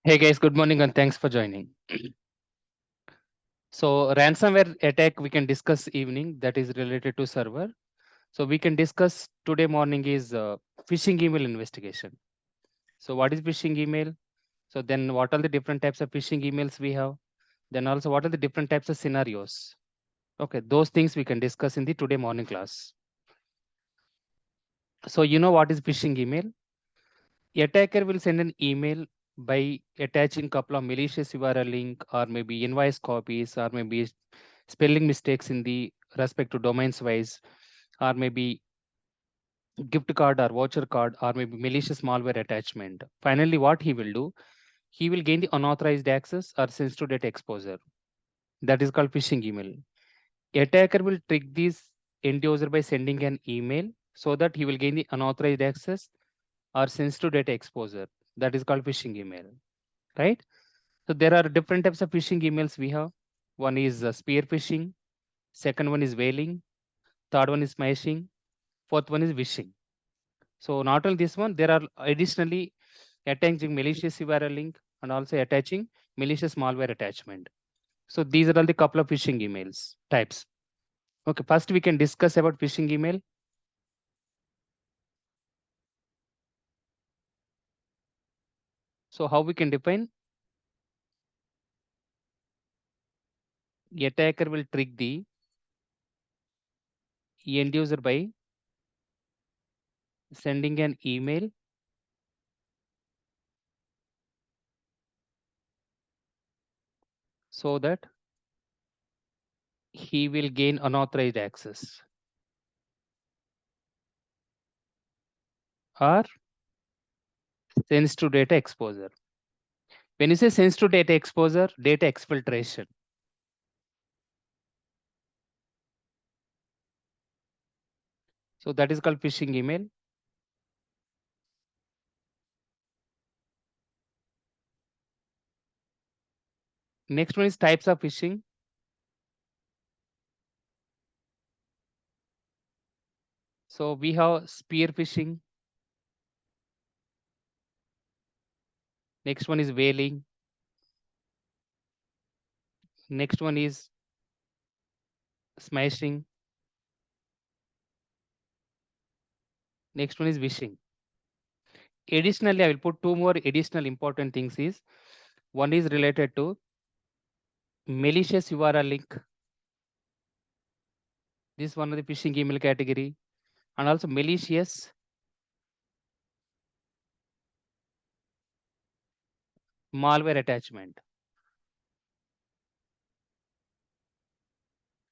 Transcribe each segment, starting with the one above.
Hey guys, good morning and thanks for joining. So ransomware attack we can discuss evening that is related to server. So we can discuss today morning is phishing email investigation. So what is phishing email? So then what are the different types of phishing emails we have? Then also what are the different types of scenarios? Okay, those things we can discuss in the today morning class. So you know what is phishing email? Attacker will send an email by attaching couple of malicious URL link or maybe invoice copies or maybe spelling mistakes in the respect to domains wise or maybe gift card or voucher card or maybe malicious malware attachment. Finally, what he will do, he will gain the unauthorized access or sensitive data exposure. That is called phishing email. Attacker will trick this end user by sending an email so that he will gain the unauthorized access or sensitive data exposure. That is called phishing email, right? So there are different types of phishing emails we have. One is spear phishing, second one is whaling, third one is smashing, fourth one is wishing. So not only this one, there are additionally attaching malicious URL link and also attaching malicious malware attachment. So these are all the couple of phishing emails types. Okay, first we can discuss about phishing email. So how we can define? The attacker will trick the end user by sending an email so that he will gain unauthorized access or sensitive data exposure. When you say sensitive data exposure, data exfiltration. So that is called phishing email. Next one is types of phishing. So we have spear phishing. Next one is whaling. Next one is smashing. Next one is wishing. Additionally, I will put two more additional important things is one is related to malicious URL link. This is one of the phishing email category and also malicious malware attachment.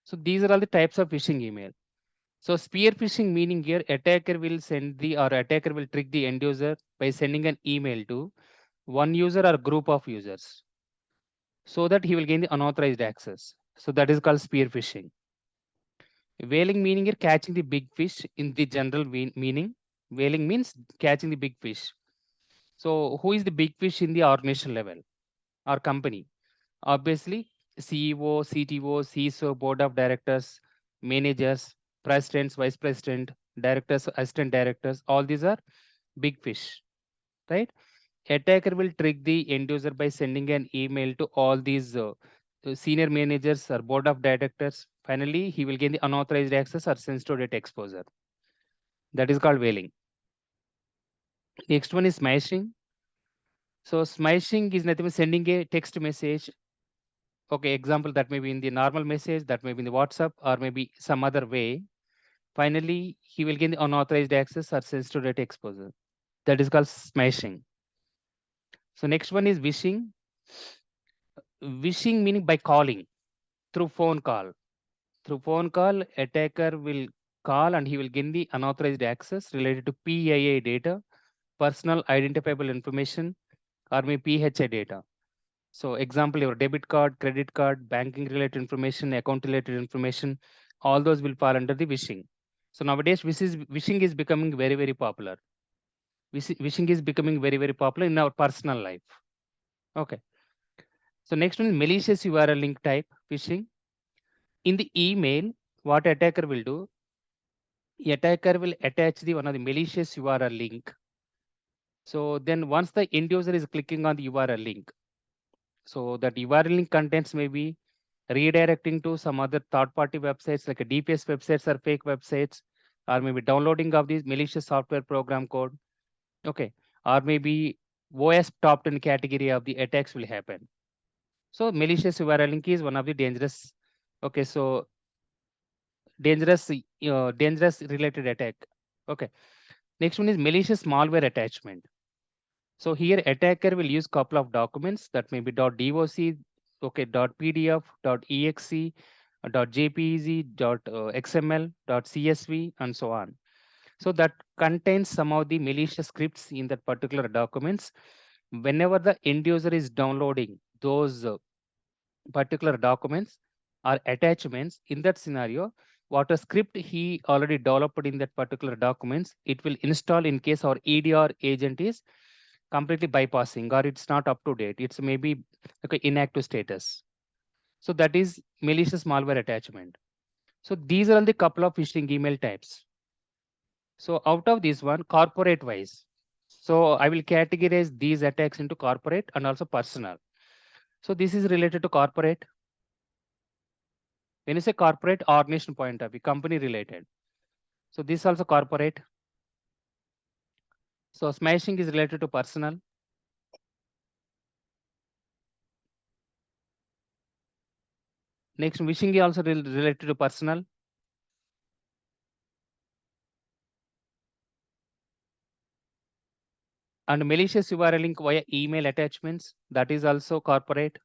So these are all the types of phishing email. So spear phishing meaning here attacker will send the or attacker will trick the end user by sending an email to one user or group of users so that he will gain the unauthorized access. So that is called spear phishing. Whaling meaning here catching the big fish in the general meaning. Whaling means catching the big fish. So who is the big fish in the organization level or company? Obviously, CEO, CTO, CISO, board of directors, managers, presidents, vice president, directors, assistant directors, all these are big fish, right? Attacker will trick the end user by sending an email to all these senior managers or board of directors. Finally, he will gain the unauthorized access or sensitive data exposure. That is called whaling. Next one is smashing. So smashing is nothing but sending a text message. Okay, example that may be in the normal message, that may be in the WhatsApp, or maybe some other way. Finally, he will gain the unauthorized access or sensitive data exposure. That is called smashing. So next one is wishing. Wishing meaning by calling through phone call. Through phone call, attacker will call and he will gain the unauthorized access related to PII data, personal identifiable information, or maybe PHI data. So example, your debit card, credit card, banking related information, account related information, all those will fall under the wishing. So nowadays, wishing is becoming very, very popular. Wishing is becoming very, very popular in our personal life. Okay. So next one is malicious URL link type phishing. In the email, what attacker will do, attacker will attach the one of the malicious URL link So then once the end user is clicking on the URL link, so that URL link contents may be redirecting to some other third-party websites like a DPS websites or fake websites, or maybe downloading of these malicious software program code. Okay, or maybe OS top 10 category of the attacks will happen. So malicious URL link is one of the dangerous. Okay, so dangerous related attack. Okay, next one is malicious malware attachment. So here attacker will use couple of documents that may be .doc, okay, .pdf, .exe, .jpeg, .xml, .csv, and so on. So that contains some of the malicious scripts in that particular documents. Whenever the end user is downloading those particular documents or attachments, in that scenario, what a script he already developed in that particular documents, it will install in case our EDR agent is completely bypassing or it's not up to date. It's maybe okay, inactive status. So that is malicious malware attachment. So these are the couple of phishing email types. So out of this one, corporate wise. So I will categorize these attacks into corporate and also personal. So this is related to corporate. When you say corporate, organization point of view, company related. So this also corporate. So smashing is related to personal. Next, wishing is also related to personal. And malicious URL link via email attachments, that is also corporate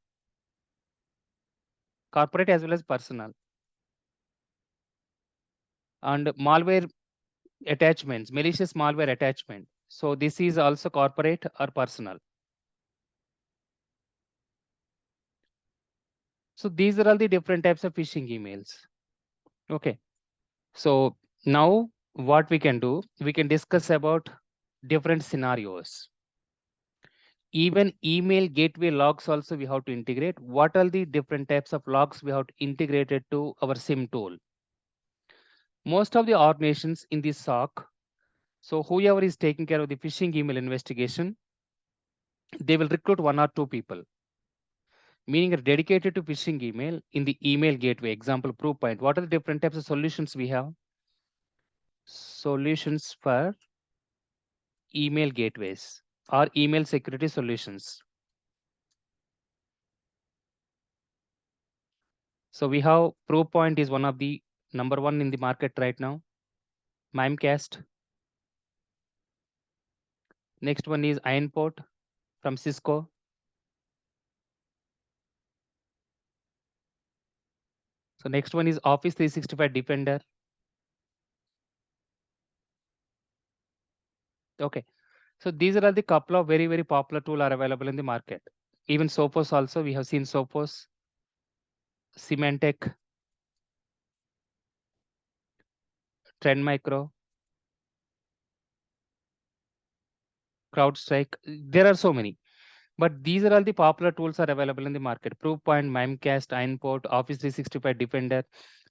as well as personal. And malware attachments, malicious malware attachment, so this is also corporate or personal. So these are all the different types of phishing emails. Okay, so now what we can do, we can discuss about different scenarios. Even email gateway logs also we have to integrate. What are the different types of logs we have to integrate it to our SIM tool? Most of the organizations in this SOC, so whoever is taking care of the phishing email investigation, they will recruit one or two people, meaning are dedicated to phishing email in the email gateway. Example, proof point. What are the different types of solutions we have? Solutions for email gateways or email security solutions. So we have proof point is one of the number one in the market right now. Mimecast. Next one is Ironport from Cisco. So next one is Office 365 Defender. Okay. So these are the couple of very, very popular tools are available in the market. Even Sophos also, we have seen Sophos, Symantec, Trend Micro, CrowdStrike. There are so many. But these are all the popular tools are available in the market. Proofpoint, Mimecast, Ironport, Office 365 Defender,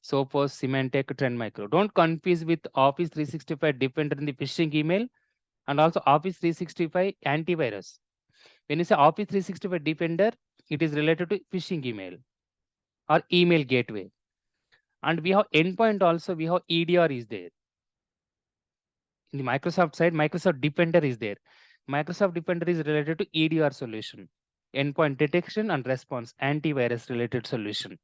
Sophos, Symantec, Trend Micro. Don't confuse with Office 365 Defender in the phishing email and also Office 365 antivirus. When you say Office 365 Defender, it is related to phishing email or email gateway. And we have endpoint also, we have EDR is there. In the Microsoft side, Microsoft Defender is there. Microsoft Defender is related to EDR solution, endpoint detection and response, antivirus related solution.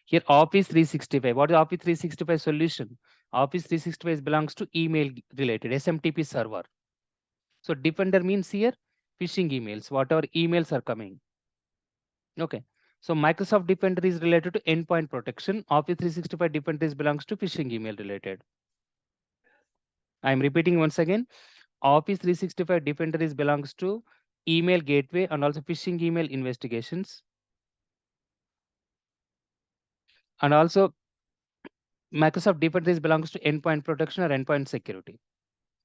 Here, Office 365. What is Office 365 solution? Office 365 belongs to email related SMTP server. So Defender means here phishing emails, whatever emails are coming. Okay. So Microsoft Defender is related to endpoint protection. Office 365 Defender is belongs to phishing email related. I'm repeating once again. Office 365 Defender is belongs to email gateway and also phishing email investigations. And also Microsoft Defender is belongs to endpoint protection or endpoint security.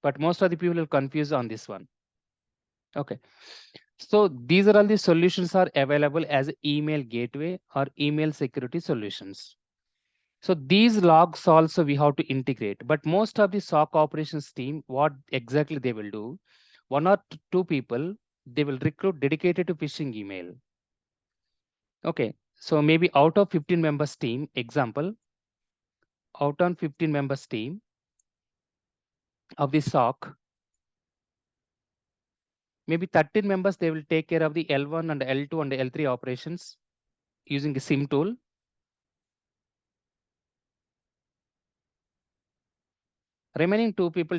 But most of the people will confuse on this one. Okay. So these are all the solutions are available as email gateway or email security solutions. So these logs also we have to integrate. But most of the SOC operations team, what exactly they will do? one or two people, they will recruit dedicated to phishing email. Okay, so maybe out of 15 members team, example, out on 15 members team of the SOC, maybe 13 members, they will take care of the L1 and L2 and L3 operations using the SIM tool. Remaining two or three people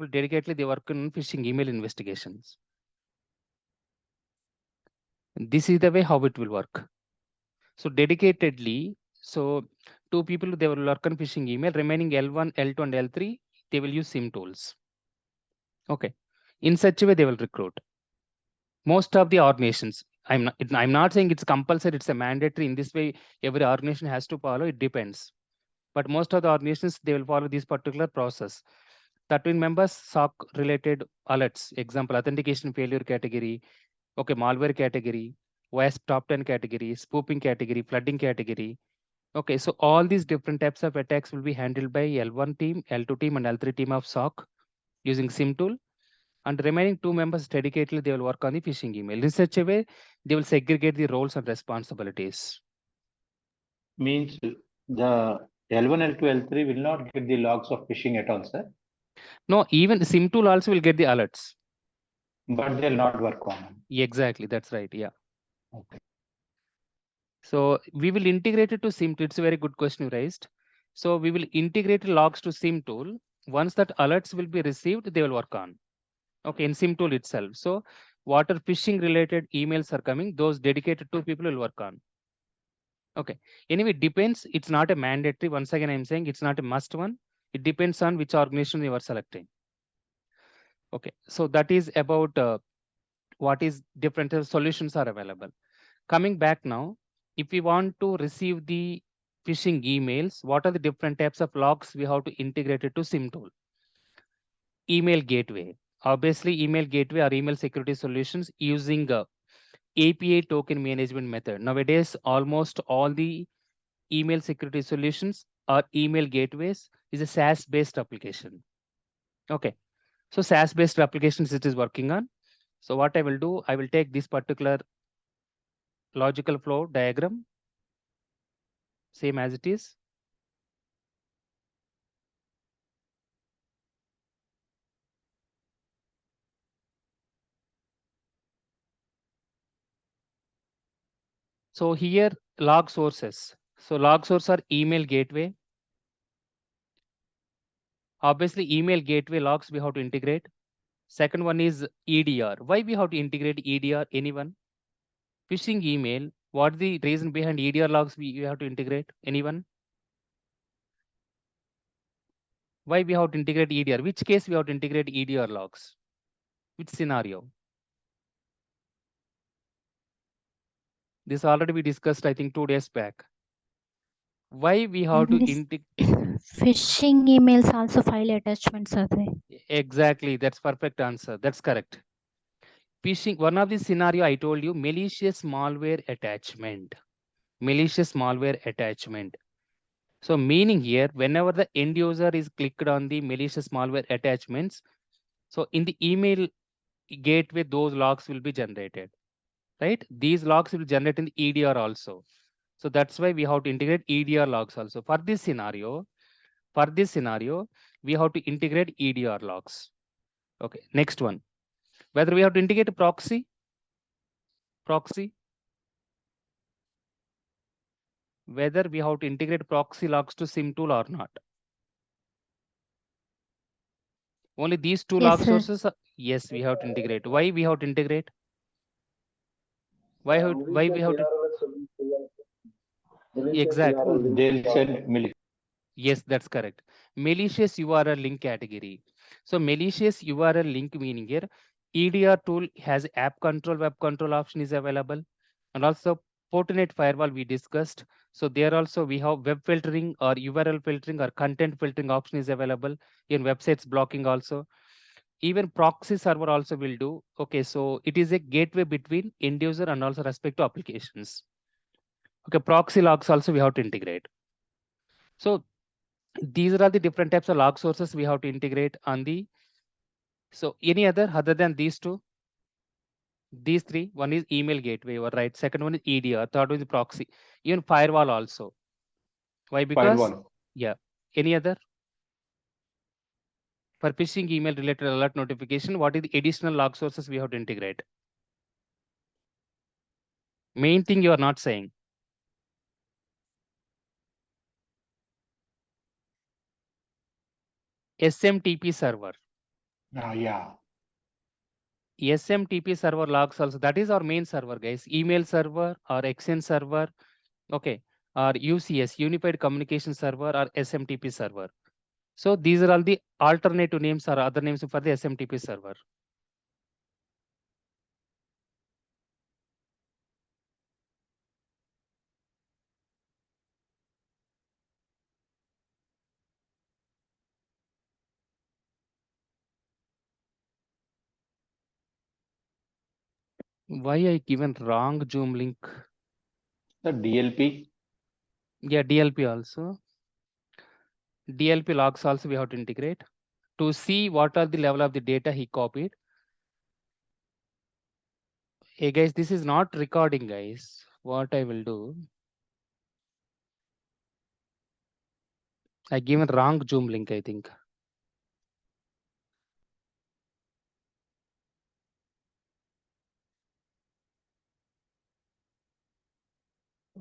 dedicatedly, they work on phishing email investigations. This is the way how it will work. So dedicatedly, so two people, they will work on phishing email. Remaining L1, L2 and L3, they will use SIM tools. Okay. In such a way, they will recruit. Most of the organizations, I'm not saying it's compulsory, it's a mandatory. In this way, every organization has to follow. It depends. But most of the organizations, they will follow this particular process. 13 members, SOC related alerts. Example, authentication failure category. Okay, malware category, WASP top 10 category, spoofing category, flooding category. Okay, so all these different types of attacks will be handled by L1 team, L2 team, and L3 team of SOC using SIM tool. And the remaining two members dedicatedly, they will work on the phishing email. In such a way, they will segregate the roles and responsibilities. Means the L1, L2, L3 will not get the logs of phishing at all, sir. No, even the SIM tool also will get the alerts. But they'll not work on. Exactly, that's right. Yeah. Okay. So we will integrate it to SIM tool. It's a very good question you raised. So we will integrate logs to SIM tool. Once that alerts will be received, they will work on. Okay, in SIM tool itself. So what are phishing related emails are coming, those dedicated two people will work on. Okay. Anyway, it depends. It's not a mandatory. Once again, I'm saying it's not a must one. It depends on which organization you are selecting. Okay. So that is about what is different solutions are available. Coming back now, if we want to receive the phishing emails, what are the different types of logs we have to integrate it to SIM tool? Email gateway. Obviously, email gateway or email security solutions using API token management method. Nowadays, almost all the email security solutions or email gateways is a SaaS-based application. Okay, so SaaS-based applications it is working on. So what I will do, I will take this particular logical flow diagram, same as it is. So here log sources. So log source are email gateway. Obviously, email gateway logs we have to integrate. Second one is EDR. Why we have to integrate EDR? Anyone? Phishing email. What the reason behind EDR logs we have to integrate? Anyone? Why we have to integrate EDR? Which case we have to integrate EDR logs? Which scenario? This already we discussed, I think 2 days back. Why we have to integrate? Phishing emails also file attachments are there. Exactly, that's perfect answer. That's correct. Phishing, one of the scenario I told you, malicious malware attachment. Malicious malware attachment. So meaning here, whenever the end user is clicked on the malicious malware attachments, so in the email gateway, those logs will be generated, right? These logs will generate in the EDR also. So that's why we have to integrate EDR logs also. For this scenario, we have to integrate EDR logs. Okay, next one. Whether we have to integrate a proxy, whether we have to integrate proxy logs to SIM tool or not. Only these two log sources, yes, we have to integrate. Why we have to integrate? Why we have to? Exactly. They'll send malicious. Yes, that's correct. Malicious URL link category. So malicious URL link meaning here, EDR tool has app control, web control option is available, and also Fortinet firewall we discussed. So there also we have web filtering or URL filtering or content filtering option is available in websites blocking also. Even proxy server also will do. Okay, so it is a gateway between end user and also respect to applications. Okay, proxy logs also we have to integrate. So these are all the different types of log sources we have to integrate on the So any other than these two? These three, one is email gateway, you are right. Second one is EDR, third one is proxy, even firewall also. Why? Because, Firewall. yeah. Any other? For phishing email related alert notification, what is the additional log sources we have to integrate? Main thing you are not saying. SMTP server. Yeah. SMTP server logs also. That is our main server, guys. Email server or XN server, okay, or UCS, Unified Communication Server, or SMTP server. So these are all the alternative names or other names for the SMTP server. Why I given wrong Zoom link? The DLP. Yeah, DLP also. DLP logs also we have to integrate to see what are the level of the data he copied. Hey guys, this is not recording, guys. What I will do? I given wrong Zoom link, I think.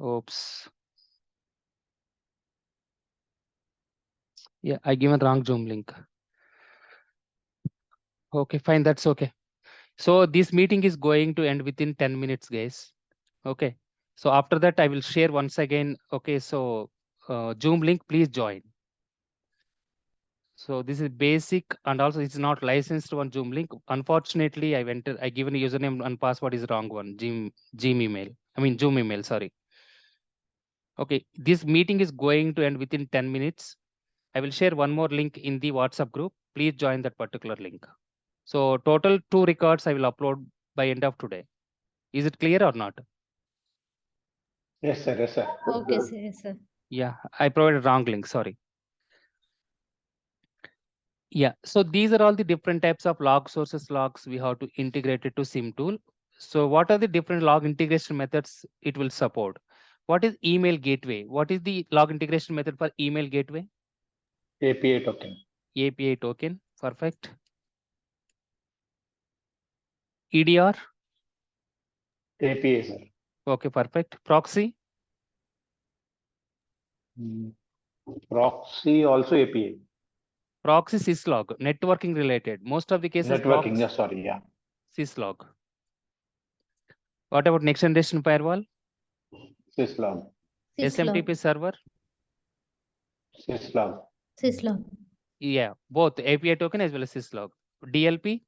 Oops. Yeah, I given wrong Zoom link. Okay, fine. That's okay. So this meeting is going to end within 10 minutes, guys. Okay. So after that, I will share once again. Okay. So Zoom link, please join. So this is basic, and also it's not licensed on Zoom link. Unfortunately, I given a username and password is wrong one. Gmail email. I mean Zoom email. Sorry. Okay. This meeting is going to end within 10 minutes. I will share one more link in the WhatsApp group. Please join that particular link. So total 2 records I will upload by end of today. Is it clear or not? Yes, sir. Yes, sir. Okay, sir. Yes, sir. Yeah, I provided wrong link. Sorry. Yeah, so these are all the different types of log sources logs we have to integrate it to SIM tool. So what are the different log integration methods it will support? What is email gateway? What is the log integration method for email gateway? API token. API token. Perfect. EDR. API, sir. Okay, perfect. Proxy. Mm. Proxy also API. Proxy syslog. Networking related. Most of the cases Networking. proxy Yeah, sorry. Yeah. syslog. What about next generation firewall? Syslog. Syslog. SMTP server. Syslog. Syslog. Yeah, both API token as well as syslog. DLP.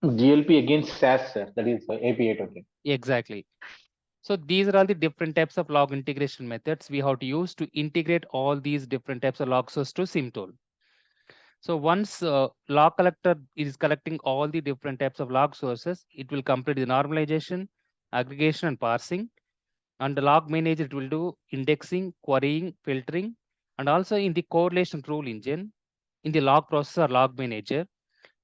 GLP against SAS, sir. That is API token. Exactly. So these are all the different types of log integration methods we have to use to integrate all these different types of log source to SIM tool. So once log collector is collecting all the different types of log sources, it will complete the normalization, aggregation, and parsing. And the log manager, it will do indexing, querying, filtering, and also in the correlation rule engine, in the log processor log manager,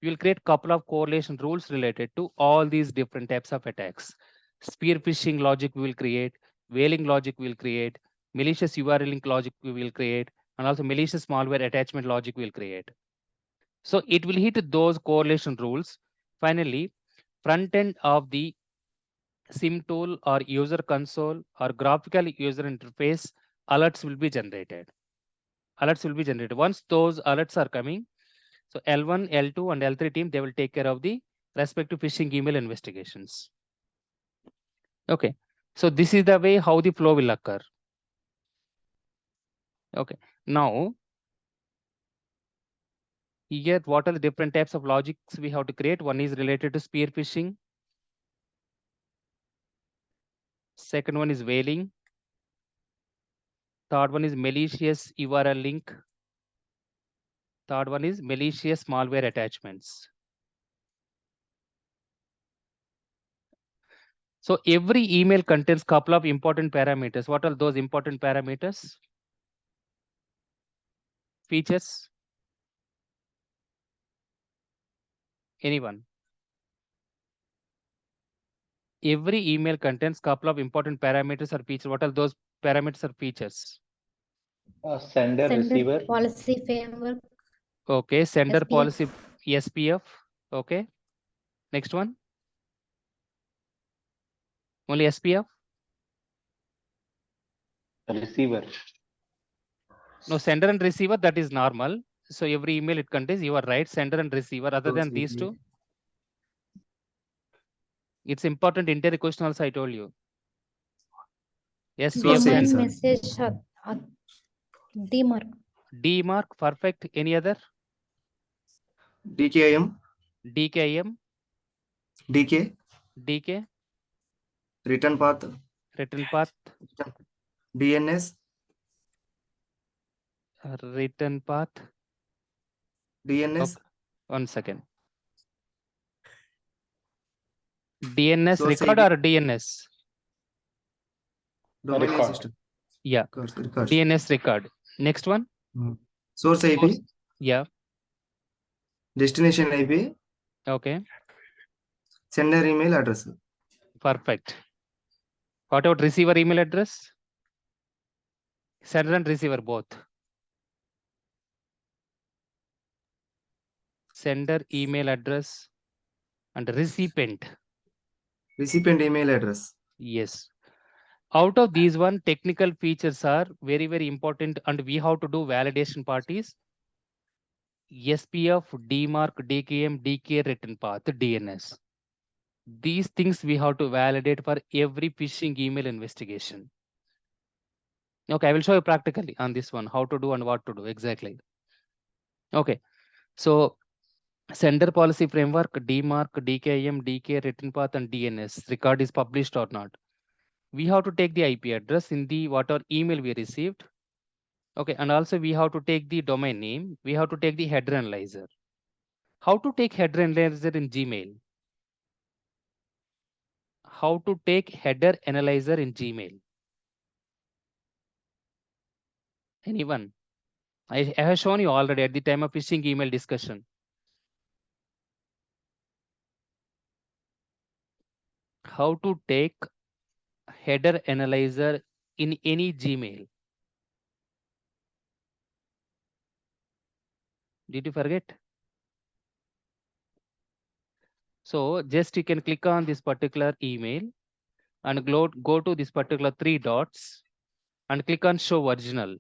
you will create couple of correlation rules related to all these different types of attacks. Spear phishing logic we will create, whaling logic we will create, malicious URL link logic we will create, and also malicious malware attachment logic we will create. So it will hit those correlation rules. Finally, front end of the SIM tool or user console or graphical user interface alerts will be generated. Alerts will be generated. Once those alerts are coming, so L1, L2, and L3 team, they will take care of the respective phishing email investigations. Okay. So this is the way how the flow will occur. Okay. Now, here, what are the different types of logics we have to create? One is related to spear phishing. Second one is whaling. Third one is malicious URL link. Third one is malicious malware attachments. So every email contains couple of important parameters. What are those important parameters? Features. Anyone? Every email contains couple of important parameters or features. What are those parameters or features? Sender, receiver. Policy framework. Okay, sender SPF. policy SPF. Okay. Next one. Only SPF? Receiver. No, sender and receiver, that is normal. So every email it contains, you are right, sender and receiver. Other than these two, it's important entire question also I told you. SPF Demand send. message DMARC. DMARC, perfect. Any other? DKIM, DKIM, DK, DK, return path, return path, DNS, return path. DNS, Okay. 1 second. DNS Source record IP. or DNS? domain name Record. system. Yeah, Records. DNS record. Next one. Source IP, Source. Yeah, destination IP, okay, sender email address. perfect. What about receiver email address? Sender and receiver both. Sender email address and recipient. Recipient email address. Yes. Out of these one, technical features are very, very important, and we have to do validation parties. SPF, DMARC, DKM, DK written path, DNS. These things we have to validate for every phishing email investigation. Okay, I will show you practically on this one, how to do and what to do exactly. Okay, so sender policy framework, DMARC, DKM, DK written path, and DNS record is published or not. We have to take the IP address in the whatever email we received. Okay, and also we have to take the domain name. We have to take the header analyzer. How to take header analyzer in Gmail? How to take header analyzer in Gmail? Anyone? I have shown you already at the time of phishing email discussion. How to take header analyzer in any Gmail? Did you forget? So just you can click on this particular email and go to this particular 3 dots and click on show original.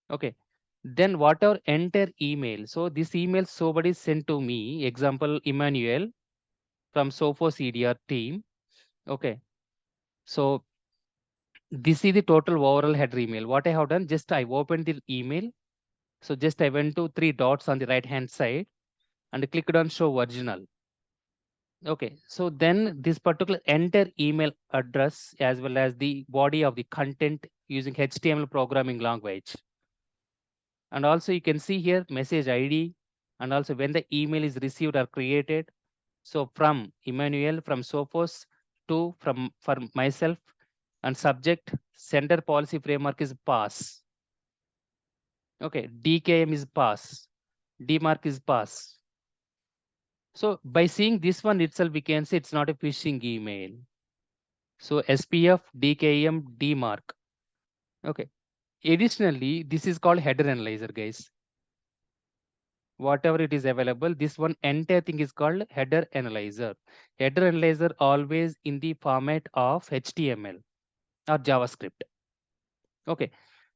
Okay. Then whatever enter email. So this email somebody sent to me, example, Emmanuel from Sofo CDR team. Okay. So this is the total overall header email. What I have done, just I opened the email. So just I went to 3 dots on the right hand side and clicked on show original. Okay, so then this particular enter email address as well as the body of the content using HTML programming language. And also you can see here message ID and also when the email is received or created. So from Emmanuel, from Sophos to for myself, and subject sender policy framework is pass. Okay, DKM is pass, DMARC is pass. So by seeing this one itself, we can say it's not a phishing email. So SPF, DKM, DMARC. Okay. Additionally, this is called header analyzer, guys. Whatever it is available, this one entire thing is called header analyzer. Header analyzer always in the format of HTML or JavaScript. Okay.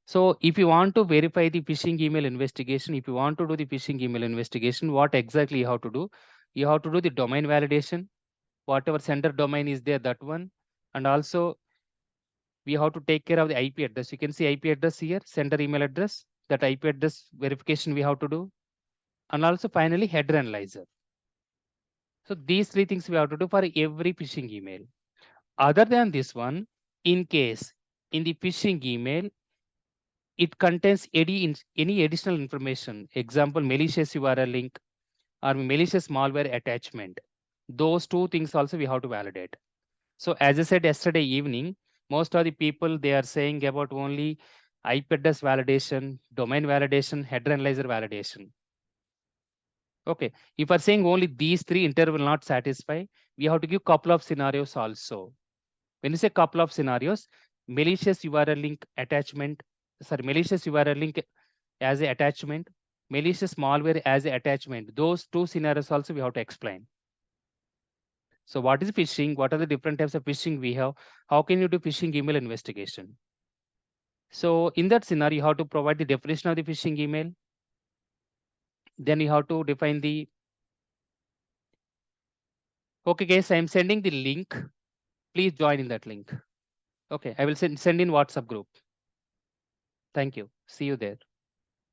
So if you want to verify the phishing email investigation, if you want to do the phishing email investigation, what exactly you have to do? You have to do the domain validation, whatever sender domain is there, that one. And also we have to take care of the IP address. You can see IP address here, sender email address, that IP address verification we have to do. And also finally header analyzer. So these 3 things we have to do for every phishing email. Other than this one, in case in the phishing email, it contains any additional information, example, malicious URL link or malicious malware attachment. Those 2 things also we have to validate. So as I said yesterday evening, most of the people, they are saying about only IP address validation, domain validation, header analyzer validation. Okay. If we're saying only these three interval will not satisfy, we have to give couple of scenarios also. When you say couple of scenarios, malicious URL link attachment, malicious URL link as a attachment, malicious malware as a attachment. Those two scenarios also we have to explain. So what is phishing? What are the different types of phishing we have? How can you do phishing email investigation? So in that scenario, you have to provide the definition of the phishing email. Then you have to define the, okay guys, I'm sending the link. Please join in that link. Okay, I will send in WhatsApp group. Thank you. See you there.